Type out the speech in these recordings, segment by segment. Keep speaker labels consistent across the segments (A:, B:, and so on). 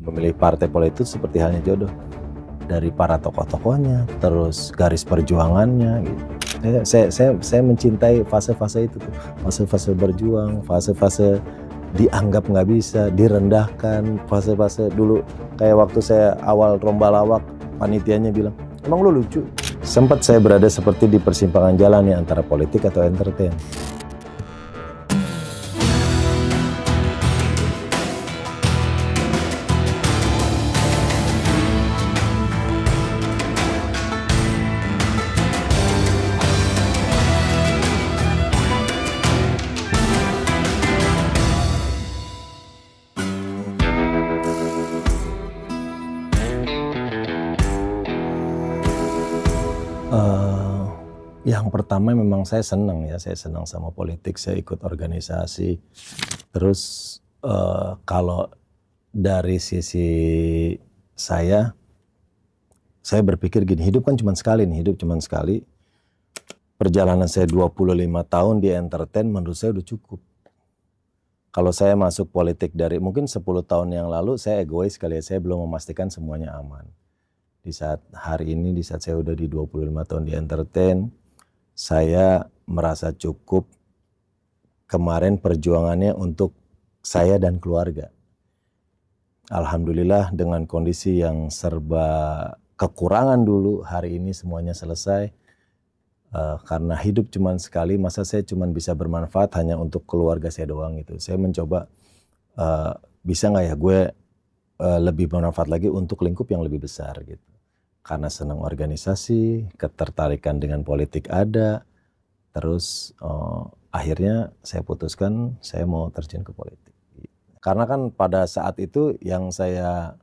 A: Memilih partai politik seperti halnya jodoh. Dari para tokoh-tokohnya, terus garis perjuangannya gitu. Saya mencintai fase-fase itu tuh. Fase-fase berjuang, fase-fase dianggap nggak bisa, direndahkan, fase-fase dulu kayak waktu saya awal lomba lawak, panitianya bilang, emang lu lucu? Sempat saya berada seperti di persimpangan jalan nih antara politik atau entertain. Yang pertama memang saya senang sama politik, saya ikut organisasi. Terus kalau dari sisi saya berpikir gini, hidup kan cuma sekali nih, hidup cuma sekali. Perjalanan saya 25 tahun di entertain menurut saya udah cukup. Kalau saya masuk politik dari mungkin 10 tahun yang lalu, saya egois kali ya, saya belum memastikan semuanya aman. Di saat hari ini, di saat saya udah di 25 tahun di entertain, saya merasa cukup kemarin perjuangannya untuk saya dan keluarga. Alhamdulillah dengan kondisi yang serba kekurangan dulu, hari ini semuanya selesai. Karena hidup cuma sekali, masa saya cuma bisa bermanfaat hanya untuk keluarga saya doang gitu. Saya mencoba bisa nggak ya gue lebih bermanfaat lagi untuk lingkup yang lebih besar gitu. Karena senang organisasi, ketertarikan dengan politik ada, terus akhirnya saya putuskan saya mau terjun ke politik. Karena kan pada saat itu yang saya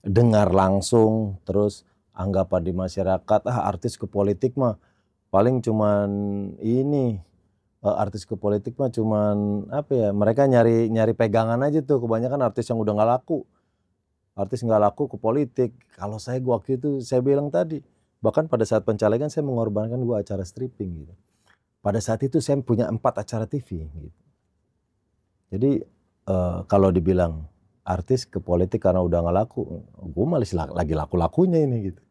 A: dengar langsung, terus anggapan di masyarakat, artis ke politik mah paling cuman ini, artis ke politik mah cuman apa ya, mereka nyari pegangan aja tuh, kebanyakan artis yang udah nggak laku. Artis nggak laku ke politik. Kalau saya waktu itu saya bilang tadi, bahkan pada saat pencalegan saya mengorbankan 2 acara stripping gitu. Pada saat itu saya punya 4 acara TV gitu. Jadi kalau dibilang artis ke politik karena udah nggak laku, gue malah lagi laku-lakunya ini gitu.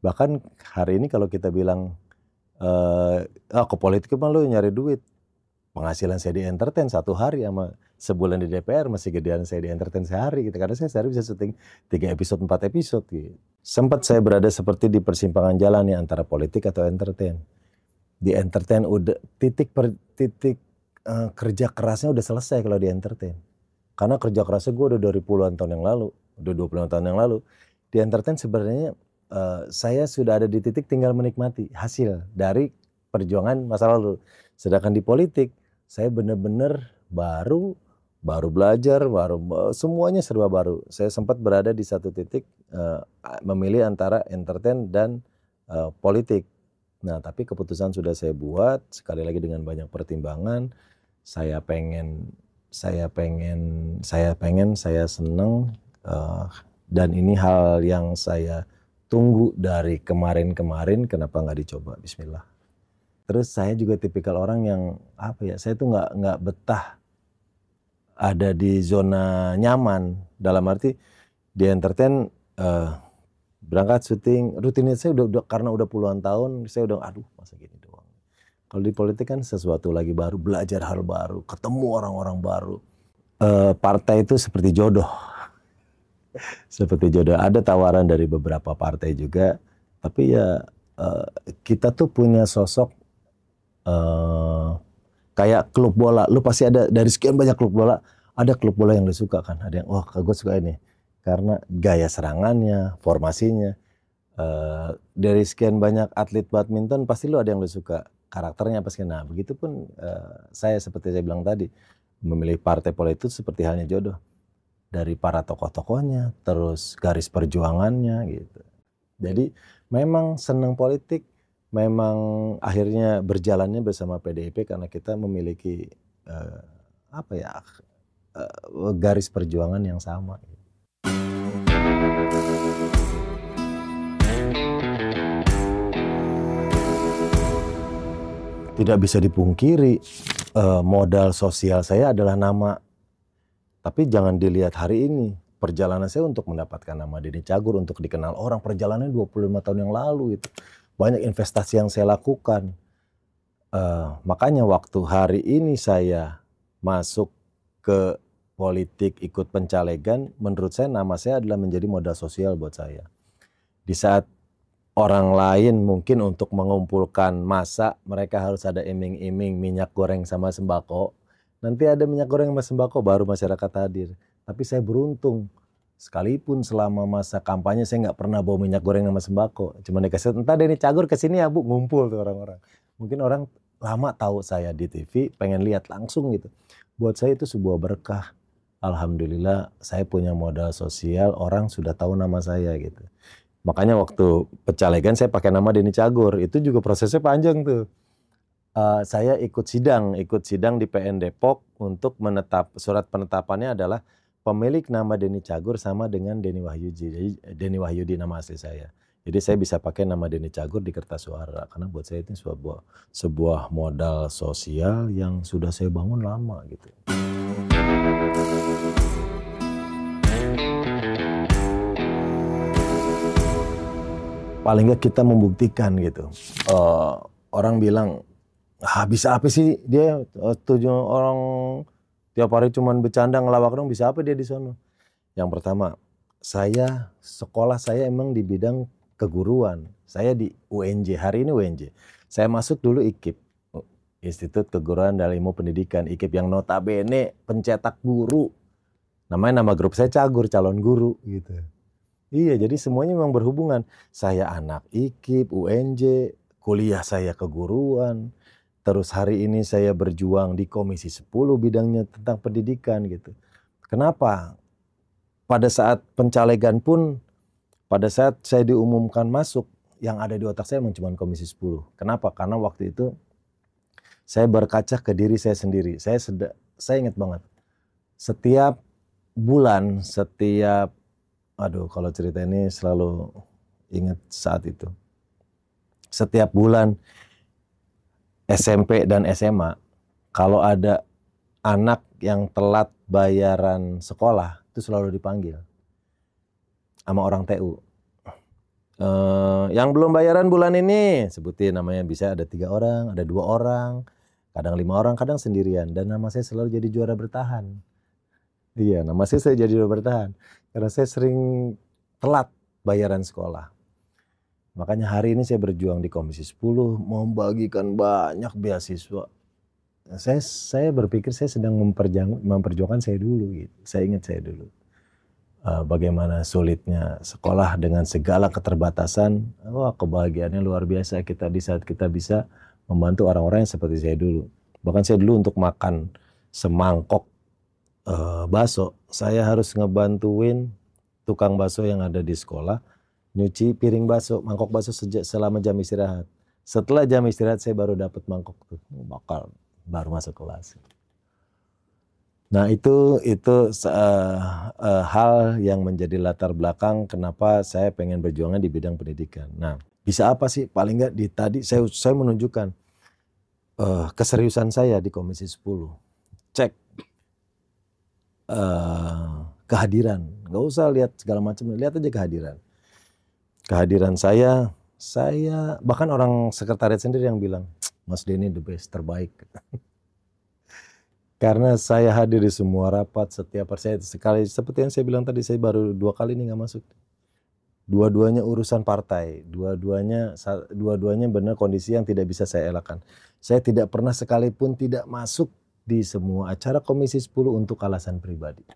A: Bahkan hari ini kalau kita bilang ke politik mah lu nyari duit. Penghasilan saya di entertain 1 hari sama sebulan di DPR masih gedean saya di entertain sehari gitu. Karena saya sehari bisa syuting 3 episode, 4 episode gitu. Sempat saya berada seperti di persimpangan jalan nih antara politik atau entertain. Di entertain udah titik kerja kerasnya udah selesai kalau di entertain. Karena kerja kerasnya gue udah dari puluhan tahun yang lalu, udah 20 tahun yang lalu. Di entertain sebenarnya saya sudah ada di titik tinggal menikmati hasil dari perjuangan masa lalu. Sedangkan di politik saya benar-benar baru belajar, semuanya serba baru. Saya sempat berada di satu titik memilih antara entertain dan politik. Nah, tapi keputusan sudah saya buat, sekali lagi dengan banyak pertimbangan. Saya senang dan ini hal yang saya tunggu dari kemarin, kenapa nggak dicoba? Bismillah. Terus saya juga tipikal orang yang saya tuh nggak betah ada di zona nyaman. Dalam arti di entertain berangkat syuting, rutinitas saya udah karena udah puluhan tahun, saya udah masa gini doang. Kalau di politik kan sesuatu lagi baru, belajar hal baru, ketemu orang-orang baru. Partai itu seperti jodoh. Seperti jodoh, ada tawaran dari beberapa partai juga, tapi ya kita tuh punya sosok kayak klub bola. Lu pasti ada dari sekian banyak klub bola, ada klub bola yang lu suka kan, ada yang gue suka ini karena gaya serangannya, formasinya. Dari sekian banyak atlet badminton pasti lu ada yang lu suka, karakternya apa sih. Nah, begitupun saya seperti saya bilang tadi, memilih partai politik seperti halnya jodoh. Dari para tokoh-tokohnya, terus garis perjuangannya gitu. Jadi memang senang politik, memang akhirnya berjalannya bersama PDIP karena kita memiliki garis perjuangan yang sama. Tidak bisa dipungkiri, modal sosial saya adalah nama. Tapi jangan dilihat hari ini. perjalanan saya untuk mendapatkan nama Denny Cagur, untuk dikenal orang, perjalanannya 25 tahun yang lalu itu. Banyak investasi yang saya lakukan. Makanya waktu hari ini saya masuk ke politik, ikut pencalegan, menurut saya nama saya adalah menjadi modal sosial buat saya. Di saat orang lain mungkin untuk mengumpulkan massa, mereka harus ada iming-iming minyak goreng sama sembako. Nanti ada minyak goreng sama sembako baru masyarakat hadir. Tapi saya beruntung, sekalipun selama masa kampanye saya nggak pernah bawa minyak goreng sama sembako. Cuma dikasih, entah Denny Cagur kesini ya Bu, ngumpul tuh orang-orang. Mungkin orang lama tahu saya di TV, pengen lihat langsung gitu. Buat saya itu sebuah berkah. Alhamdulillah saya punya modal sosial, orang sudah tahu nama saya gitu. Makanya waktu pencalegan saya pakai nama Denny Cagur, itu juga prosesnya panjang tuh. Saya ikut sidang di PN Depok untuk surat penetapannya adalah pemilik nama Denny Cagur sama dengan Denny Wahyudi. Jadi Denny Wahyudi nama asli saya. Jadi saya bisa pakai nama Denny Cagur di kertas suara karena buat saya itu sebuah modal sosial yang sudah saya bangun lama gitu. Paling nggak kita membuktikan gitu. Orang bilang, bisa apa sih dia orang tiap hari cuman bercanda ngelawak dong, bisa apa dia di sono? Yang pertama, sekolah saya emang di bidang keguruan. Saya di UNJ, hari ini UNJ. Saya masuk dulu IKIP, Institut Keguruan dan Ilmu Pendidikan, IKIP yang notabene pencetak guru. Nama grup saya Cagur, calon guru gitu. Iya, jadi semuanya memang berhubungan. Saya anak IKIP, UNJ, kuliah saya keguruan. Terus hari ini saya berjuang di Komisi 10 bidangnya tentang pendidikan gitu. Kenapa? Pada saat pencalegan pun, pada saat saya diumumkan masuk, yang ada di otak saya memang cuma Komisi 10. Kenapa? Karena waktu itu saya berkaca ke diri saya sendiri. Saya ingat banget. Setiap bulan, kalau cerita ini selalu ingat saat itu. Setiap bulan SMP dan SMA, kalau ada anak yang telat bayaran sekolah, itu selalu dipanggil sama orang TU. Yang belum bayaran bulan ini, sebutin namanya, bisa ada 3 orang, ada 2 orang, kadang 5 orang, kadang sendirian. Dan nama saya selalu jadi juara bertahan. Iya, nama saya jadi juara bertahan. Karena saya sering telat bayaran sekolah. Makanya hari ini saya berjuang di Komisi 10, membagikan banyak beasiswa. Saya berpikir saya sedang memperjuangkan saya dulu gitu. Saya ingat saya dulu. Bagaimana sulitnya sekolah dengan segala keterbatasan. Wah, kebahagiaannya luar biasa kita di saat kita bisa membantu orang-orang yang seperti saya dulu. Bahkan saya dulu untuk makan semangkok bakso, saya harus ngebantuin tukang bakso yang ada di sekolah nyuci piring bakso, mangkok bakso selama jam istirahat. Setelah jam istirahat saya baru dapat mangkok tuh, baru masuk kelas. Nah itu hal yang menjadi latar belakang kenapa saya pengen berjuangnya di bidang pendidikan. Nah bisa apa sih? Paling nggak tadi saya menunjukkan keseriusan saya di Komisi 10. Cek kehadiran, nggak usah lihat segala macam, lihat aja kehadiran. Kehadiran saya bahkan orang sekretariat sendiri yang bilang, Mas Denny the best, terbaik. Karena saya hadir di semua rapat, setiap saya sekali, seperti yang saya bilang tadi, saya baru 2 kali ini nggak masuk. Dua-duanya urusan partai, dua-duanya benar kondisi yang tidak bisa saya elakkan. Saya tidak pernah sekalipun tidak masuk di semua acara Komisi 10 untuk alasan pribadi.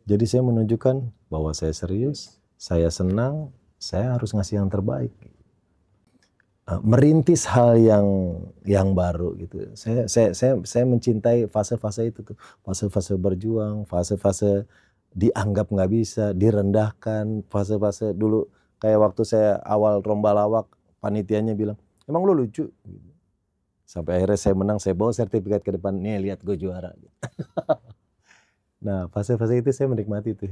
A: Jadi saya menunjukkan bahwa saya serius, saya senang, saya harus ngasih yang terbaik. Merintis hal yang baru gitu. Saya mencintai fase-fase itu tuh, fase-fase berjuang, fase-fase dianggap nggak bisa, direndahkan, fase-fase dulu kayak waktu saya awal lomba lawak, panitianya bilang, emang lu lucu? Sampai akhirnya saya menang, saya bawa sertifikat ke depan, nih lihat gue juara. Nah fase-fase itu saya menikmati tuh.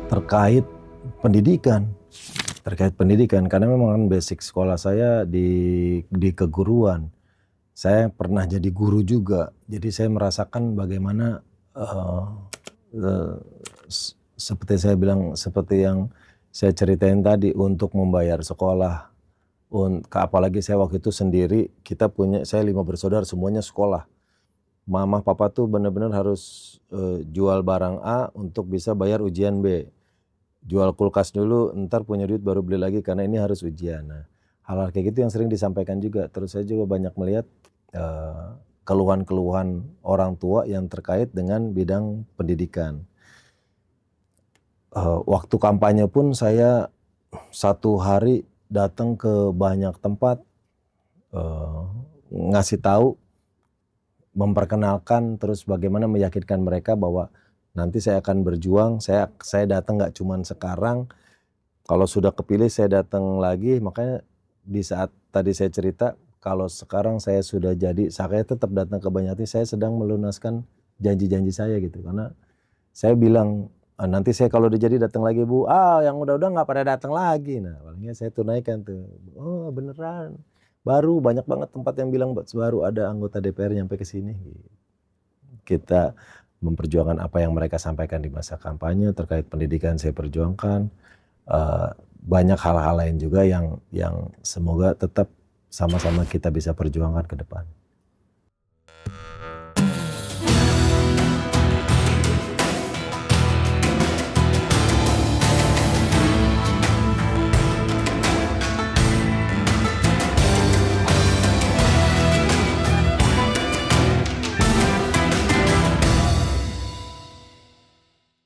A: Terkait pendidikan, terkait pendidikan, karena memang kan basic sekolah saya di keguruan. Saya pernah jadi guru juga, jadi saya merasakan bagaimana seperti saya bilang, seperti yang saya ceritain tadi, untuk membayar sekolah, apalagi saya waktu itu sendiri, saya 5 bersaudara semuanya sekolah. Mama papa tuh benar-benar harus jual barang A untuk bisa bayar ujian B. Jual kulkas dulu, ntar punya duit baru beli lagi karena ini harus ujian. Nah, hal-hal kayak gitu yang sering disampaikan juga. Terus saya juga banyak melihat keluhan-keluhan orang tua yang terkait dengan bidang pendidikan. Waktu kampanye pun saya 1 hari datang ke banyak tempat, ngasih tahu, memperkenalkan, terus bagaimana meyakinkan mereka bahwa nanti saya akan berjuang. Saya datang nggak cuma sekarang, kalau sudah kepilih saya datang lagi. Makanya di saat tadi saya cerita, kalau sekarang saya sudah jadi, saya tetap datang ke Banyuwangi. Saya sedang melunaskan janji-janji saya gitu, karena saya bilang, nanti saya kalau udah jadi datang lagi Bu. Yang udah-udah nggak pada datang lagi. Nah, palingnya saya tunaikan tuh. Oh beneran, baru banyak banget tempat yang bilang baru ada anggota DPR nyampe ke sini. Kita memperjuangkan apa yang mereka sampaikan di masa kampanye terkait pendidikan, saya perjuangkan. Banyak hal-hal lain juga yang semoga tetap sama-sama kita bisa perjuangkan ke depan.